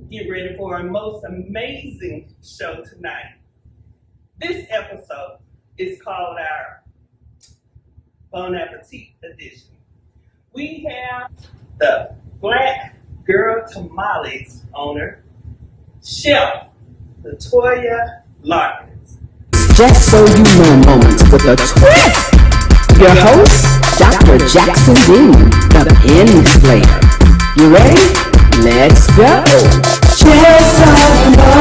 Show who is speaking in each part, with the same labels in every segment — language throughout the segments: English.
Speaker 1: Get ready for our most amazing show tonight. This episode is called our Bon Appetit edition. We have the Black Girl Tamales owner, Chef LaToya Larkins.
Speaker 2: Just so you know moments with a twist. Your host, Dr. Jackson Dean, the Pin Slayer. You ready? Let's go. Just so you know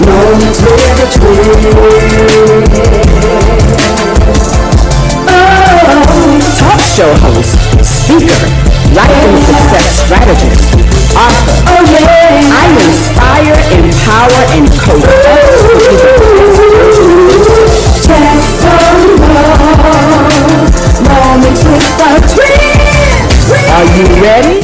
Speaker 2: moments with a twist. Oh, talk show host, speaker, life and success strategist, author. Oh yeah. I inspire, empower, and coach others to be the best. Just so you know, moments with a twist. Are you ready?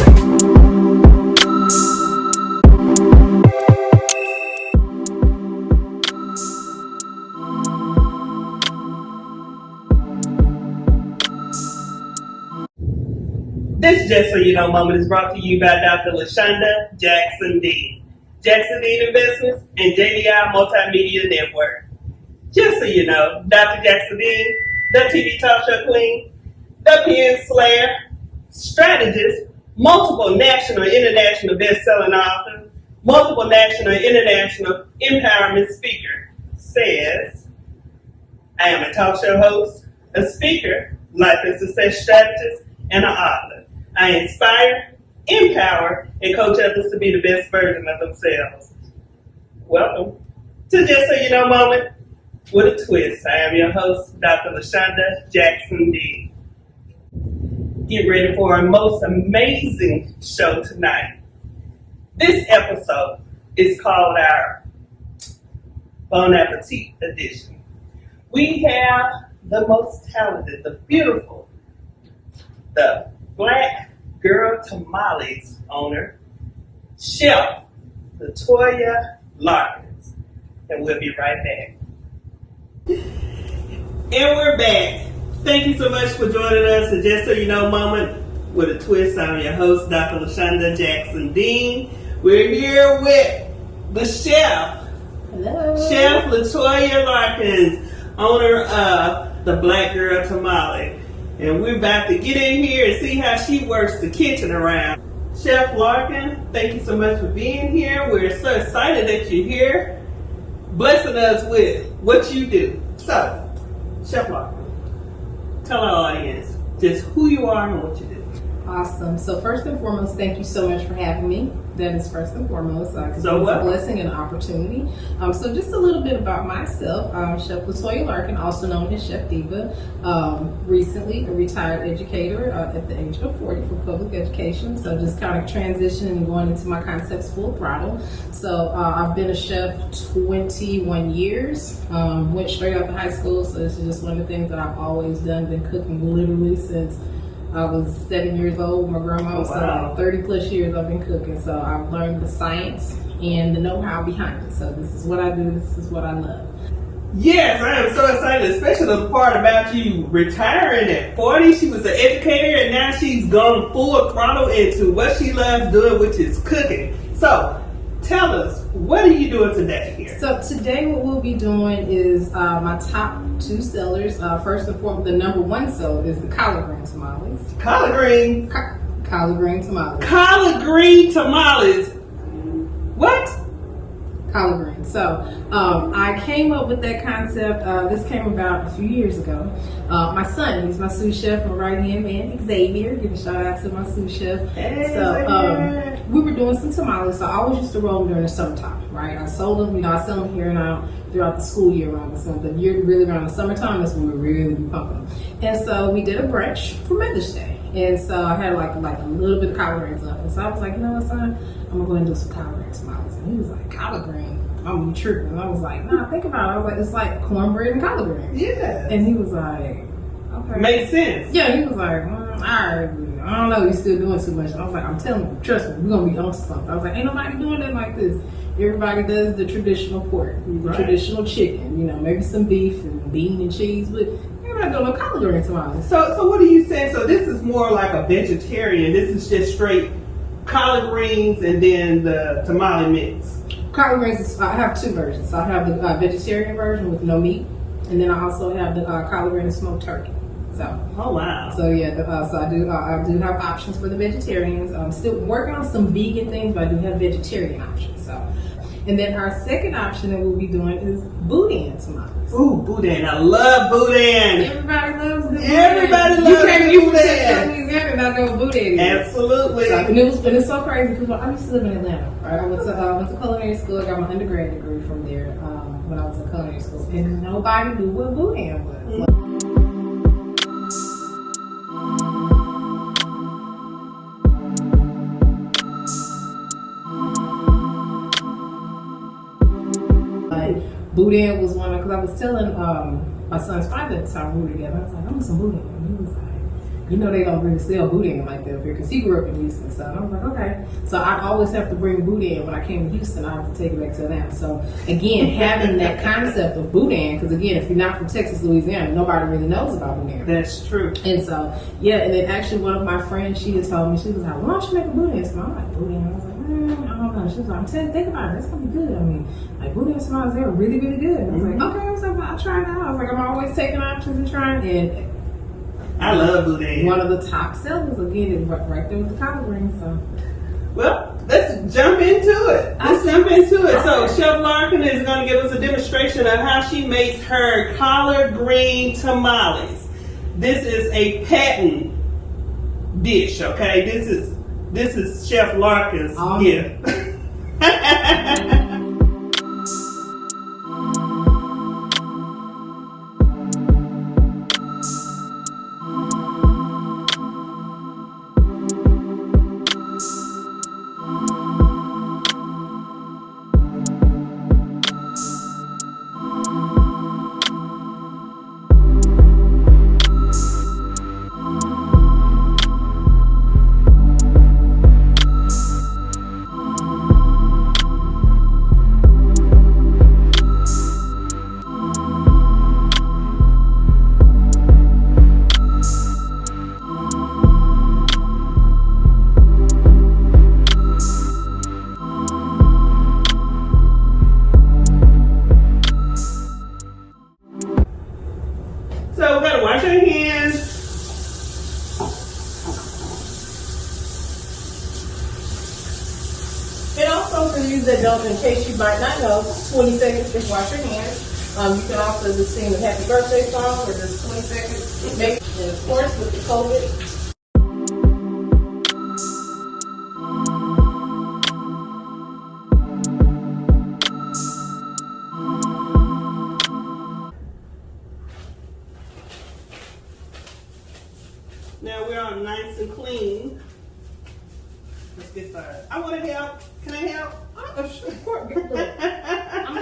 Speaker 1: This Just So You Know moment is brought to you by Dr. LaShon Jackson Dean, Jackson Dean Investments, and JDI Multimedia Network. Just so you know, Dr. Jackson Dean, the TV talk show queen, the Pin Slayer, strategist, multiple national and international best-selling author, multiple national and international empowerment speaker, says, I am a talk show host, a speaker, life and success strategist, and an author. I inspire, empower, and coach others to be the best version of themselves. Welcome to Just So You Know moment with a twist. I am your host, Dr. LaShon Jackson Dean. Get ready for our most amazing show tonight. This episode is called our Bon Appetit edition. We have the most talented, the beautiful, the Black Girl Tamales owner, Chef LaToya Larkins. And we'll be right back. And we're back. Thank you so much for joining us at Just So You Know moment with a twist. I'm your host, Dr. LaShon Jackson Dean. We're here with the chef.
Speaker 3: Hello.
Speaker 1: Chef LaToya Larkins, owner of the Black Girl Tamale. And we're about to get in here and see how she works the kitchen around. Chef Larkin, thank you so much for being here. We're so excited that you're here, blessing us with what you do. So, Chef Larkin, tell our audience just who you are and what you do.
Speaker 3: Awesome. So first and foremost, thank you so much for having me. That is first and foremost. It's a blessing and an opportunity. So just a little bit about myself. I'm Chef LaToya Larkin, also known as Chef Diva. Recently a retired educator at the age of 40 for public education. So just kind of transitioning and going into my concepts full throttle. So I've been a chef 21 years. Went straight out of high school. So this is just one of the things that I've always done. Been cooking literally since I was 7 years old. My grandma was 30 plus years I've been cooking. So I've learned the science and the know-how behind it. So this is what I do. This is what I love.
Speaker 1: Yes, I am so excited, especially the part about you retiring at 40. She was an educator and now she's gone full throttle into what she loves doing, which is cooking. So tell us, what are you doing today here?
Speaker 3: So today what we'll be doing is my top two sellers. First and foremost, the number one seller is the collard green tamales.
Speaker 1: Collard green?
Speaker 3: Collard green tamales.
Speaker 1: Collard green tamales. What?
Speaker 3: Collard green. So I came up with that concept. This came about a few years ago. My son, he's my sous chef, my right-hand man, Xavier. Give a shout out to my sous chef.
Speaker 1: Hey,
Speaker 3: so we were doing some tamales. So I always used to roll them during the summertime, right? I sold them, I sell them here and out throughout the school year round. So the year really around the summertime, that's when we really be pumping them. And so we did a brunch for Mother's Day. And so I had like a little bit of collard greens left. And so I was like, you know what, son? I'm gonna go and do some collard green tamales. And he was like, collard green? I'm tripping. And I was like, nah, think about it. I was like, it's like cornbread and collard greens.
Speaker 1: Yeah.
Speaker 3: And he was like, okay.
Speaker 1: Makes sense.
Speaker 3: Yeah, he was like, all right, I don't know, he's still doing too much. And I was like, I'm telling you, trust me, we're gonna be onto something. I was like, ain't nobody doing that like this. Everybody does the traditional pork, the traditional chicken, maybe some beef and bean and cheese, but We're not doing no collard green tamales.
Speaker 1: So what are you saying? So this is more like a vegetarian. This is just straight collard greens and then the tamale mix.
Speaker 3: Collard greens, I have two versions. I have the vegetarian version with no meat, and then I also have the collard green and smoked turkey. So.
Speaker 1: Oh wow.
Speaker 3: So yeah, so I do have options for the vegetarians. I'm still working on some vegan things, but I do have vegetarian options. So, and then our second option that we'll be doing is boudin tamales.
Speaker 1: Ooh, boudin! I love boudin.
Speaker 3: Everybody loves boudin.
Speaker 1: Everybody loves
Speaker 3: boudin. You can't even
Speaker 1: boudin.
Speaker 3: Louisiana and not know what boudin is.
Speaker 1: Absolutely.
Speaker 3: So, and it's so crazy because I used to live in Atlanta. Right, I went to culinary school. I got my undergrad degree from there when I was in culinary school, and nobody knew what boudin was. Boudin was one because I was telling my son's father at the time we were together. I was like, I want some boudin. And he was like, you know, they don't really sell boudin like that up here because he grew up in Houston. So I was like, okay. So I always have to bring boudin when I came to Houston. I have to take it back to Atlanta. So again, having that concept of boudin, because again, if you're not from Texas, Louisiana, nobody really knows about boudin.
Speaker 1: That's true.
Speaker 3: And so yeah, and then actually one of my friends, she had told me, she was like, why don't you make a boudin? So I'm like, boudin? I was like, I don't know. She was like, I'm telling you, think about it. It's gonna be good. I mean, like boudin smiles, they're really, really good. And I was like, okay. I was like, well, I'll try it out. I was like, I'm always taking options and trying. And
Speaker 1: I love boudin.
Speaker 3: one of the top sellers again is right there with the collard greens. So,
Speaker 1: well, let's jump into it. So Chef Larkin is going to give us a demonstration of how she makes her collard green tamales. This is a patent dish. Okay, this is Chef Larkin's gift. So we gotta wash our hands.
Speaker 3: and also for you that don't, in case you might not know, 20 seconds, just wash your hands. You can also just sing the happy birthday song for just 20 seconds. And of course, with the COVID,
Speaker 1: Now we're all nice and clean. Let's get started. I want to help. Can I help?
Speaker 3: I'm a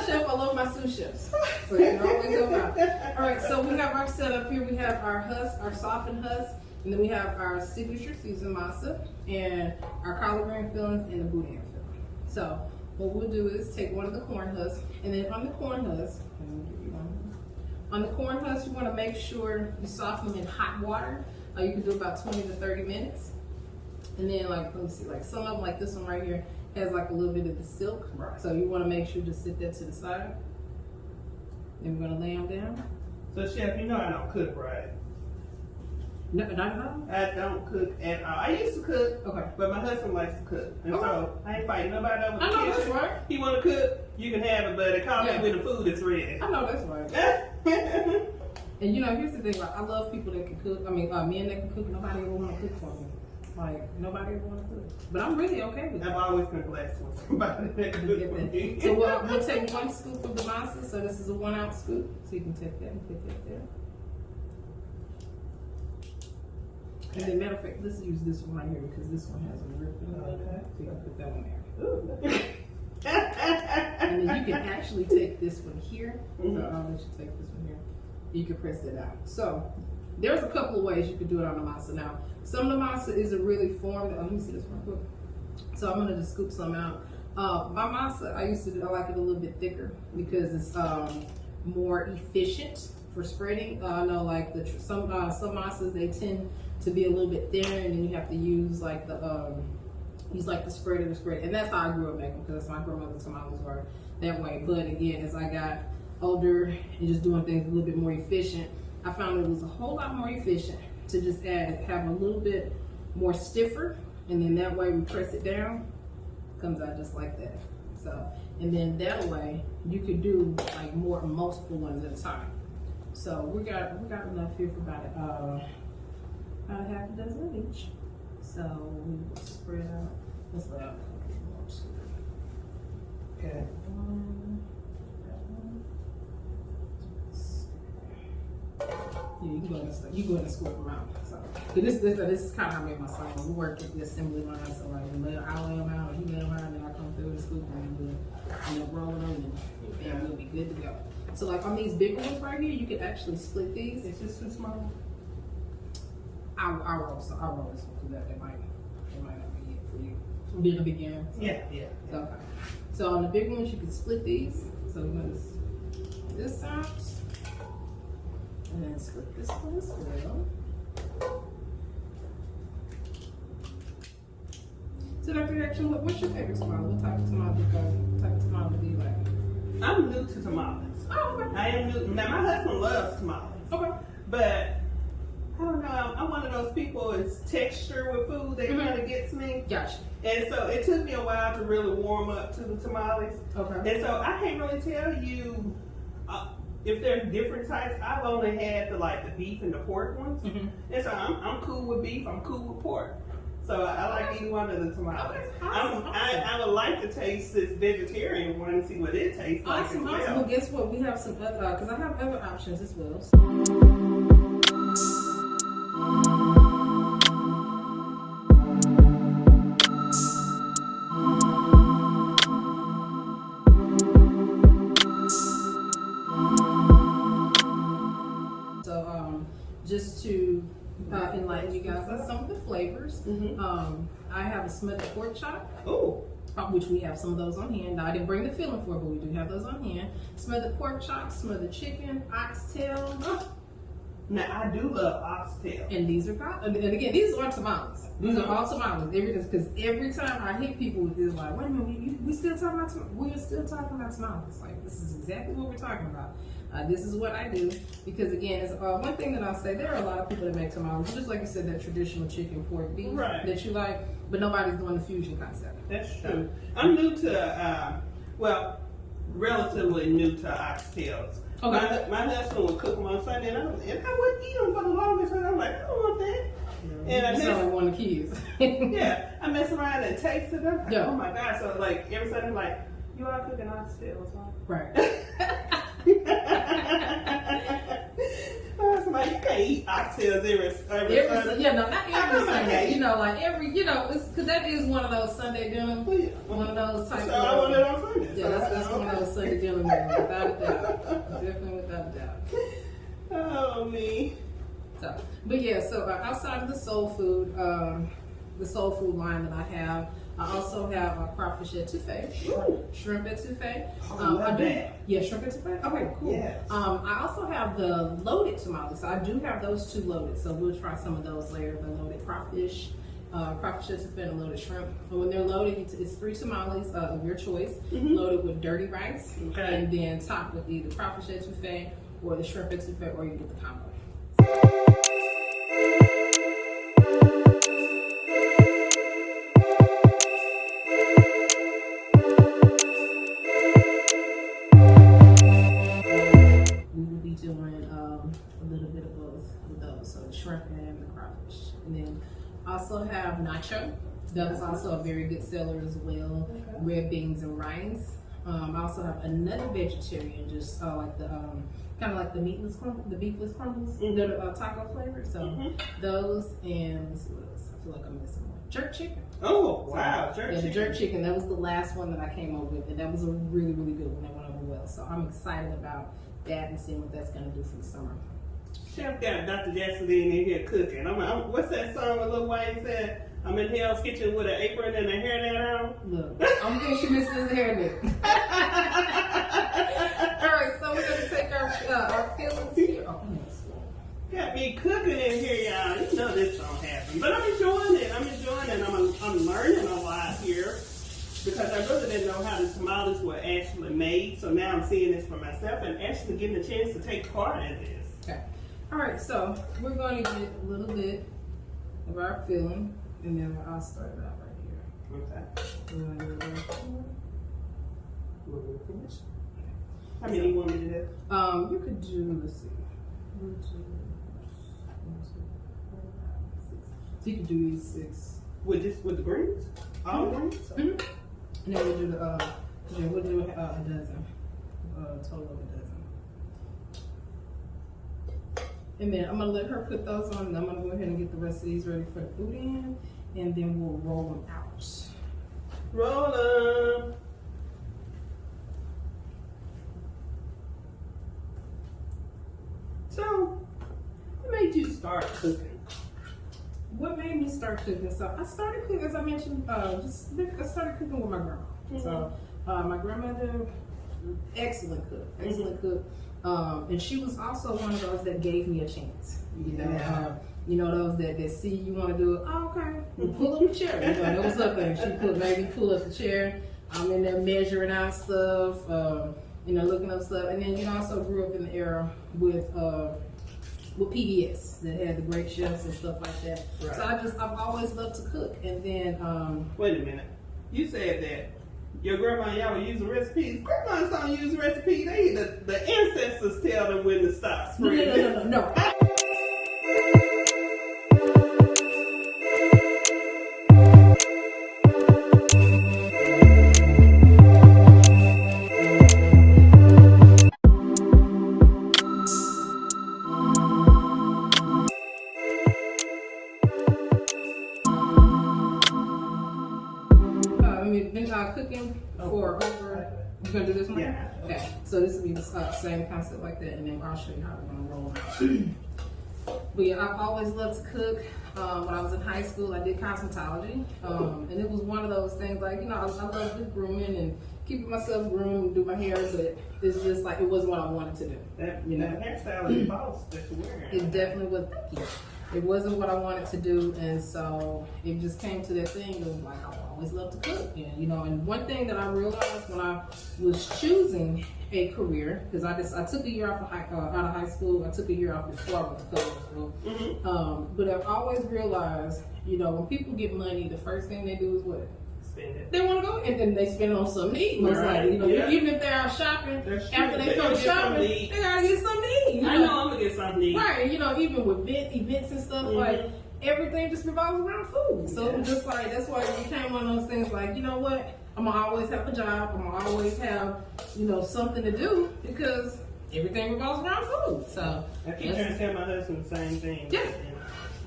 Speaker 3: chef. I love my sous chefs. So you can always help out. All right, so we have our setup here. We have our husk, our softened husk, and then we have our signature seasoned masa, and our collard green fillings, and the boudin filling. So what we'll do is take one of the corn husks, and then on the corn husk, you want to make sure you soften them in hot water. You can do about 20 to 30 minutes. And then like, let me see, like some of them, like this one right here, has like a little bit of the silk.
Speaker 1: Right.
Speaker 3: So you want to make sure to sit that to the side. Then we're going to lay them down.
Speaker 1: So Chef, you know I don't cook, right?
Speaker 3: No, not at all?
Speaker 1: I don't cook at all. I used to cook,
Speaker 3: Okay.
Speaker 1: but my husband likes to cook. And so I ain't fighting nobody over the
Speaker 3: I know
Speaker 1: kitchen.
Speaker 3: that's right.
Speaker 1: He want to cook, you can have it, but it comes when the food is ready.
Speaker 3: I know that's right. And you know, here's the thing, like, I love people that can cook. I mean, men that can cook. Nobody ever want to cook for me. Like, nobody ever want to cook. But I'm really okay with it.
Speaker 1: I've always been blessed with somebody that can cook for me.
Speaker 3: So we'll take 1 scoop of the masa. So this is a 1 ounce scoop. So you can take that and put that there. And then, matter of fact, let's use this one right here because this one has a rip in it.
Speaker 1: Okay.
Speaker 3: So you can put that one there.
Speaker 1: Ooh.
Speaker 3: And then you can actually take this one here. So I'll let you take this one here. You can press it out. So there's a couple of ways you could do it on the masa. Now, some of the masa isn't really formed. Let me see this real quick. So I'm gonna just scoop some out. My masa, I like it a little bit thicker because it's more efficient for spreading. I know like some masas, they tend to be a little bit thinner, and then you have to use like the spreader to spread. And that's how I grew up making, because my grandmother's tamales were that way. But again, as I got older and just doing things a little bit more efficient, I found it was a whole lot more efficient to just have a little bit more stiffer, and then that way we press it down, comes out just like that. So, and then that way you could do like multiple ones at a time. So we got enough here for about a half a dozen of each. So we will spread out. Let's let out a couple more. Okay. Yeah, you go ahead and squirt them out. So this is kind of how I make my songs. We work at the assembly line, so like I lay them out, or he lay them out, and then I come through the scoop and we'll roll them, and we'll be good to go. So like on these big ones right here, you can actually split these.
Speaker 1: Is this too small?
Speaker 3: I'll roll this one, because that might not be it for you. Being a beginner. So.
Speaker 1: Yeah.
Speaker 3: Okay. So on the big ones, you can split these. So we're gonna this out. And then split this one as well. So Dr. Jackson, what's your favorite tamale? What type of tamale do you like?
Speaker 1: I'm new to tamales.
Speaker 3: Oh, okay.
Speaker 1: I am new. Now my husband loves tamales.
Speaker 3: Okay.
Speaker 1: But I don't know. I'm one of those people. It's texture with food that kind of gets me.
Speaker 3: Gotcha.
Speaker 1: And so it took me a while to really warm up to the tamales.
Speaker 3: Okay.
Speaker 1: And so I can't really tell you if there's different types. I've only had the beef and the pork ones. And so I'm cool with beef. I'm cool with pork. So I like either one of the tamales.
Speaker 3: Okay, awesome.
Speaker 1: I would like to taste this vegetarian one and see what it tastes like.
Speaker 3: Awesome.
Speaker 1: As well.
Speaker 3: Well, guess what? We have some other, because I have other options as well. Just to enlighten you guys on some of the flavors, I have a smothered pork chop.
Speaker 1: Oh.
Speaker 3: Which we have some of those on hand. Now, I didn't bring the filling for it, but we do have those on hand. Smothered pork chop, smothered chicken, oxtail.
Speaker 1: Now, I do love oxtail.
Speaker 3: And these are, and again, these are tamales. These are all tamales. Because every time I hit people with this, like, wait a minute, we still talking about tamales? We're still talking about tamales. Like, this is exactly what we're talking about. This is what I do. Because again, it's, one thing that I'll say, there are a lot of people that make tamales, just like you said, that traditional chicken, pork, beef that you like, but nobody's doing the fusion concept.
Speaker 1: That's true. I'm new to, relatively new to oxtails. Okay. My husband would cook them on Sunday, and I wouldn't eat them for the longest time. I'm like, I don't want that. And I
Speaker 3: sound like one of the kids.
Speaker 1: Yeah, I mess around and tasted them. Like, oh my God! So like every Sunday, I'm like, you all cooking oxtails, huh?
Speaker 3: Right.
Speaker 1: So like, you can't eat oxtails every Sunday.
Speaker 3: Yeah, no, not every Sunday. You know, like because that is one of those Sunday dinners. One of those type.
Speaker 1: So I want it on Sunday.
Speaker 3: Yeah, that's one of those Sunday dinners, without a doubt. Definitely without a doubt.
Speaker 1: Oh me.
Speaker 3: So, but yeah, so outside of the soul food line that I have, I also have crawfish etouffee, shrimp etouffee. Yeah, shrimp etouffee. Okay, cool. Yes. I also have the loaded tamales. So I do have those two loaded. So we'll try some of those later. The loaded crawfish etouffee and loaded shrimp. And when they're loaded, it's 3 tamales of your choice, loaded with dirty rice, and then topped with either crawfish etouffee or the shrimp etouffee, or you get the combo. Shrimp and the crawfish. And then also have nacho. That is also a very good seller as well. Red beans and rice. I also have another vegetarian, just like the kind of like the meatless crumbles, the beefless crumbles, that are taco flavored. So those, and let's see what else. I feel like I'm missing one. Jerk chicken.
Speaker 1: Oh wow, jerk chicken.
Speaker 3: The jerk chicken. That was the last one that I came up with, and that was a really, really good one. That went over well. So I'm excited about that and seeing what that's going to do for the summer.
Speaker 1: Chef got Dr. Jackson in here cooking. What's that song where Lil Wayne said? I'm in Hell's Kitchen with an apron and a hairnet on.
Speaker 3: Look, I'm thinking she misses his hairnet. All right, so we're gonna take our our feelings here. Oh, yes.
Speaker 1: Got me cooking in here, y'all. You know this don't happen. But I'm enjoying it. I'm learning a lot here because I really didn't know how the tamales were actually made. So now I'm seeing this for myself and actually getting a chance to take part in this.
Speaker 3: Okay. All right, so we're going to get a little bit of our filling, and then I'll start it out right here.
Speaker 1: Okay.
Speaker 3: We're going to do it right here. We're going to finish.
Speaker 1: How many you want me to do?
Speaker 3: You could do, let's see. 1, 2, 3, 4, 5, 6. So you could do these 6.
Speaker 1: With the greens? All the greens?
Speaker 3: Mm-hmm. And then we'll do a dozen. Total of a dozen. And then I'm gonna let her put those on, and I'm gonna go ahead and get the rest of these ready for the boudin, and then we'll roll them out.
Speaker 1: Roll them. So, what made you start cooking?
Speaker 3: What made me start cooking? So I started cooking, as I mentioned, I started cooking with my grandma.
Speaker 1: Mm-hmm.
Speaker 3: So my grandmother, excellent cook. And she was also one of those that gave me a chance. You know, those that see you want to do it. Oh, okay. Pull up the chair. That was her thing. She made me pull up the chair. I'm in there measuring out stuff, looking up stuff. And then, I also grew up in the era with PBS that had the great chefs and stuff like that.
Speaker 1: Right.
Speaker 3: So I've always loved to cook. And then,
Speaker 1: wait a minute. You said that your grandma and y'all were using recipes. Grandmas don't use recipes. The ancestors tell them when to stop spreading.
Speaker 3: No. Cooking for over. You're gonna do this one?
Speaker 1: Yeah.
Speaker 3: Okay. So this will be the same concept like that, and then I'll show you how we're gonna roll it out. But yeah, I've always loved to cook. When I was in high school, I did cosmetology, and it was one of those things like I love good grooming and keeping myself groomed and do my hair, but it's just like it wasn't what I wanted to do.
Speaker 1: That hairstyle is false that you're wearing.
Speaker 3: It definitely was. Thank you. It wasn't what I wanted to do, and so it just came to that thing of like I always loved to cook, and one thing that I realized when I was choosing a career, because I took a year off out of high school. I took a year off before I went to culinary school. Mm-hmm. But I've always realized, when people get money, the first thing they do is what?
Speaker 1: Spend it.
Speaker 3: They want to go and then they spend it on something to eat. Most likely, even if they're out shopping, after they finish shopping, they gotta get something to eat.
Speaker 1: I know I'm gonna get something to eat.
Speaker 3: Right, and even with events and stuff, like everything just revolves around food. So it was just like that's why it became one of those things. Like what, I'm gonna always have a job. I'm gonna always have something to do because everything revolves around food. So
Speaker 1: I keep trying to tell my husband the same thing.
Speaker 3: Yeah,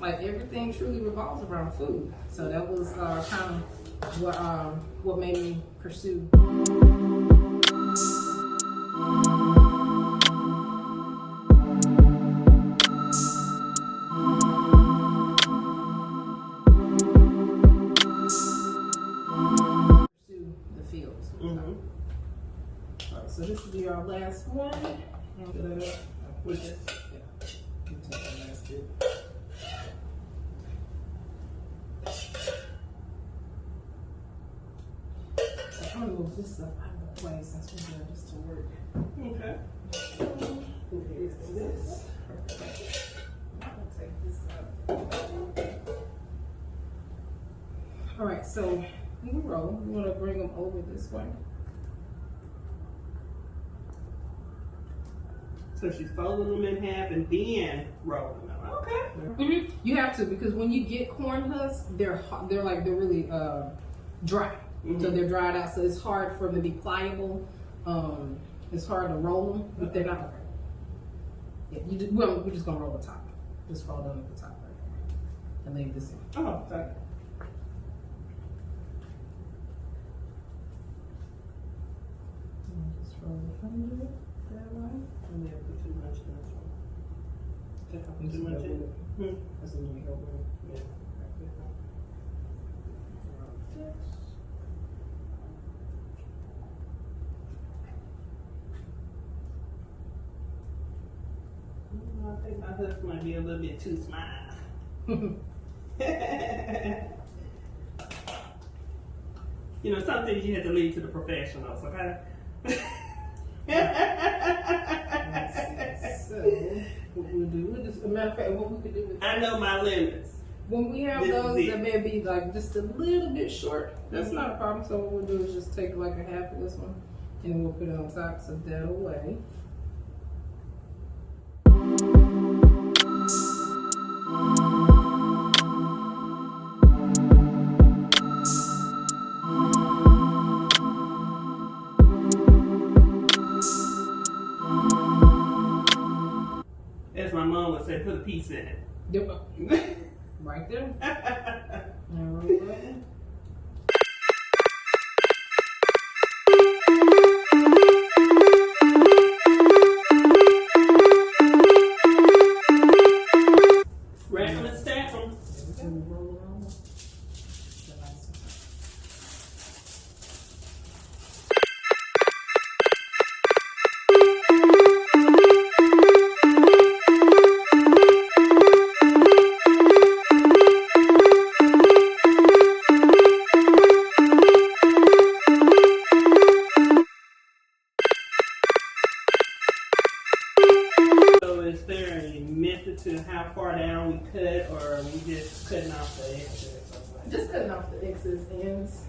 Speaker 3: like everything truly revolves around food. So that was kind of what made me pursue. So this will be our last one.
Speaker 1: Which is
Speaker 3: I'm gonna move this stuff out of the way since we're doing this to work.
Speaker 1: okay.
Speaker 3: Here's this. I'm gonna take this out. All right, so when we roll, we want to bring them over this way.
Speaker 1: So she's folding them in half and then rolling them. Okay.
Speaker 3: Mm-hmm. You have to, because when you get corn husks, they're really dry. Mm-hmm. So they're dried out, so it's hard for them to be pliable. It's hard to roll them, but they're not. Yeah, we're just gonna roll the top. Just roll them at the top right here, and leave this in.
Speaker 1: Oh, sorry.
Speaker 3: Just roll it under that way.
Speaker 1: I may have put too much in this one.
Speaker 3: Too much in it.
Speaker 1: That's a little help. Yeah. think my husband might be a little bit too smile. You know, some things you have to leave to the professionals, okay?
Speaker 3: So, what we'll do, as a matter of fact, what we could do is,
Speaker 1: I know my limits.
Speaker 3: when we have
Speaker 1: This
Speaker 3: those
Speaker 1: is it.
Speaker 3: that may be like just a little bit short, that's not a problem. So what we'll do is just take like a half of this one and we'll put it on top, so that away.
Speaker 1: As my mom would say, put a piece in it.
Speaker 3: Yep. Right there. All right.
Speaker 1: Wrap them and stack them.
Speaker 3: And roll it on.
Speaker 1: So is there a method to how far down we cut, or we just cutting off the excess?
Speaker 3: Just cutting off the excess ends.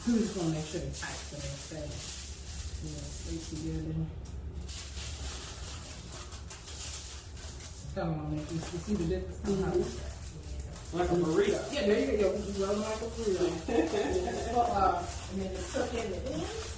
Speaker 3: We just want to make sure the pipes are stay together. Come on, make you see the difference.
Speaker 1: Like a burrito.
Speaker 3: Yeah, there you go. Just roll like a burrito. And then just tuck in the ends.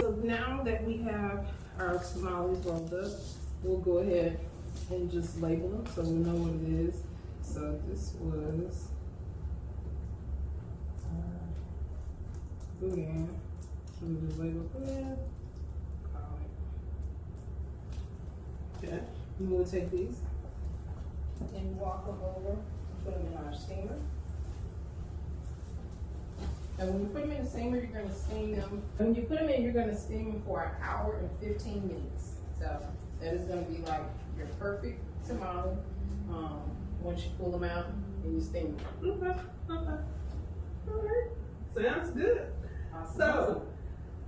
Speaker 3: So now that we have our tamales rolled up, we'll go ahead and just label them so we know what it is. So this was boudin. So we just label boudin.
Speaker 1: Okay.
Speaker 3: And we'll take these and walk them over and put them in our steamer. And when you put them in the steamer, you're going to steam them. When you put them in, you're going to steam them for 1 hour and 15 minutes. So that is going to be like your perfect tamale. Once you pull them out and you steam them.
Speaker 1: Okay. All right. Sounds good.
Speaker 3: Awesome.
Speaker 1: So,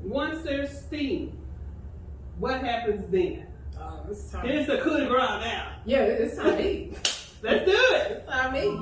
Speaker 1: once they're steamed, what happens then?
Speaker 3: It's time.
Speaker 1: It's a coup de grace now.
Speaker 3: Yeah, it's time to eat.
Speaker 1: Let's do it.
Speaker 3: It's time to eat.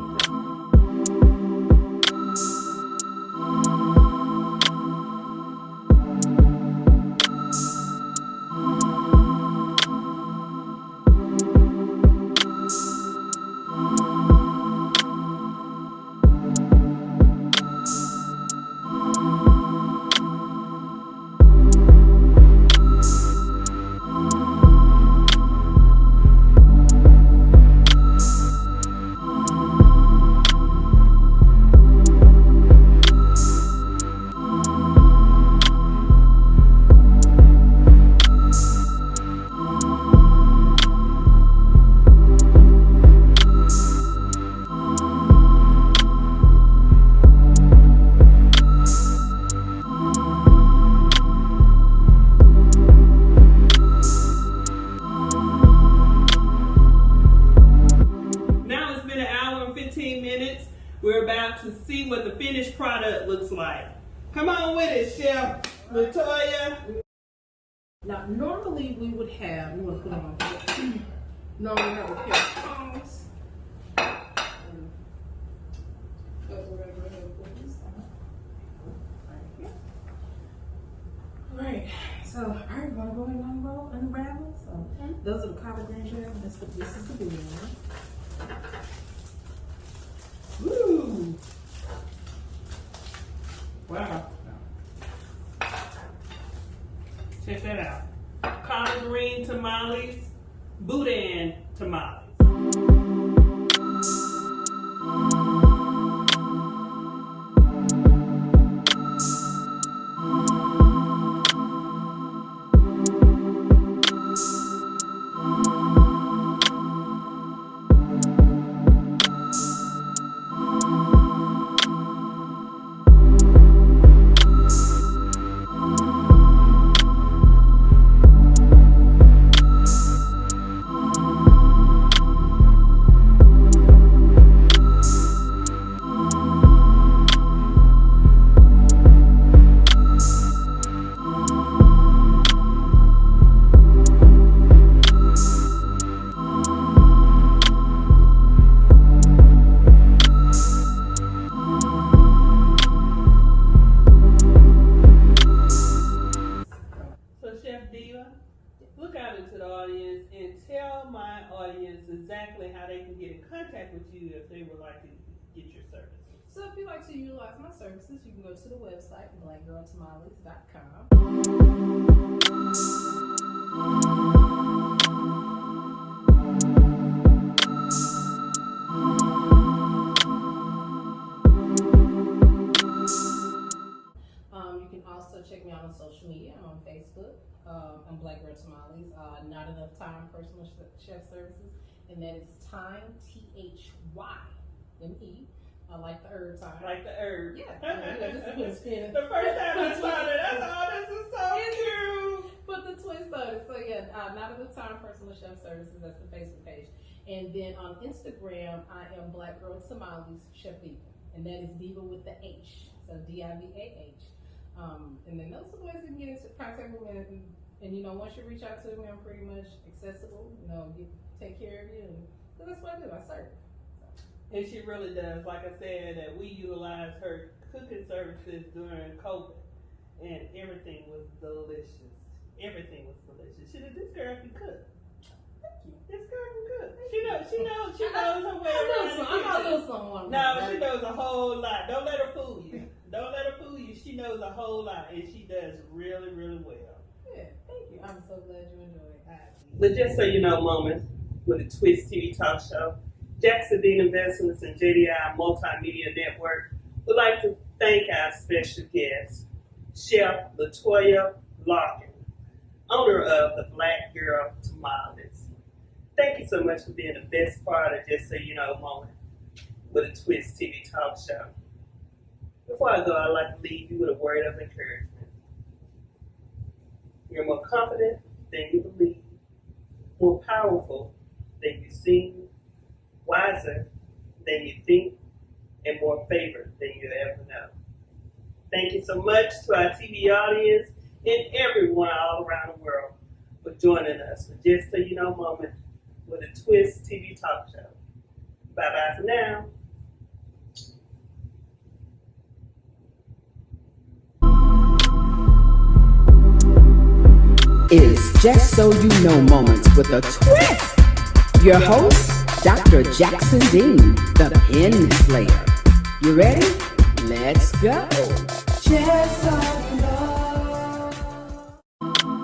Speaker 1: Now it's been 1 hour and 15 minutes. We're about to see what the finished product looks like. Come on with it, Chef Latoya.
Speaker 3: Now, normally we would have, you want to put them on here. Normally we have a pair of tongs. So we're going to go ahead and put these on right here. All right, So I'm gonna go ahead and unravel. So those are the collard green gel. This is the big one.
Speaker 1: Woo! Wow. Check that out. Collard green tamales, boudin tamales. Look out into the audience and tell my audience exactly how they can get in contact with you if they would like to get your services.
Speaker 3: So if you'd like to utilize my services, you can go to the website, blackgirltamales.com. You can also check me out on social media. I'm on Facebook. I'm Black Girl Tamales. Not Enough Time Personal Chef Services, and that is Time THYME. Like the herb time.
Speaker 1: Like the herb.
Speaker 3: Yeah.
Speaker 1: The first time I saw it, I thought this is so cute.
Speaker 3: Put the twist on it. So yeah, Not Enough Time Personal Chef Services. That's the Facebook page. And then on Instagram, I am Black Girl Tamales Chef Diva, and that is Diva with the H. So DIVAH. And then those are the ways you can get into contact with me. And you know, once you reach out to me, I'm pretty much accessible. You know, take care of you, and so that's what I do. I serve.
Speaker 1: And she really does. Like I said, that we utilized her cooking services during COVID, and everything was delicious. Everything was delicious. This girl can cook.
Speaker 3: Thank you.
Speaker 1: This girl can cook. She knows her way around.
Speaker 3: I'm a little someone.
Speaker 1: No, she knows a whole lot. Don't let her fool you. Don't let her fool you. She knows a whole lot, and she does really, really well.
Speaker 3: Yeah, thank you. I'm so glad you enjoyed it.
Speaker 1: But just so you know, Moment, with the Twist TV talk show, Jackson Dean Investments and JDI Multimedia Network would like to thank our special guest, Chef LaToya Larkin, owner of the Black Girl Tamales. Thank you so much for being the best part of Just So You Know Moment with a Twist TV talk show. Before I go, I'd like to leave you with a word of encouragement. You're more confident than you believe, more powerful than you seem, wiser than you think, and more favored than you ever know. Thank you so much to our TV audience and everyone all around the world for joining us for Just So You Know Moment with a Twist TV talk show. Bye-bye for now.
Speaker 2: Is Just So You Know Moments with a Twist. Your host, Dr. Jackson Dean, the Pen Slayer. You ready? Let's go. Just so you know.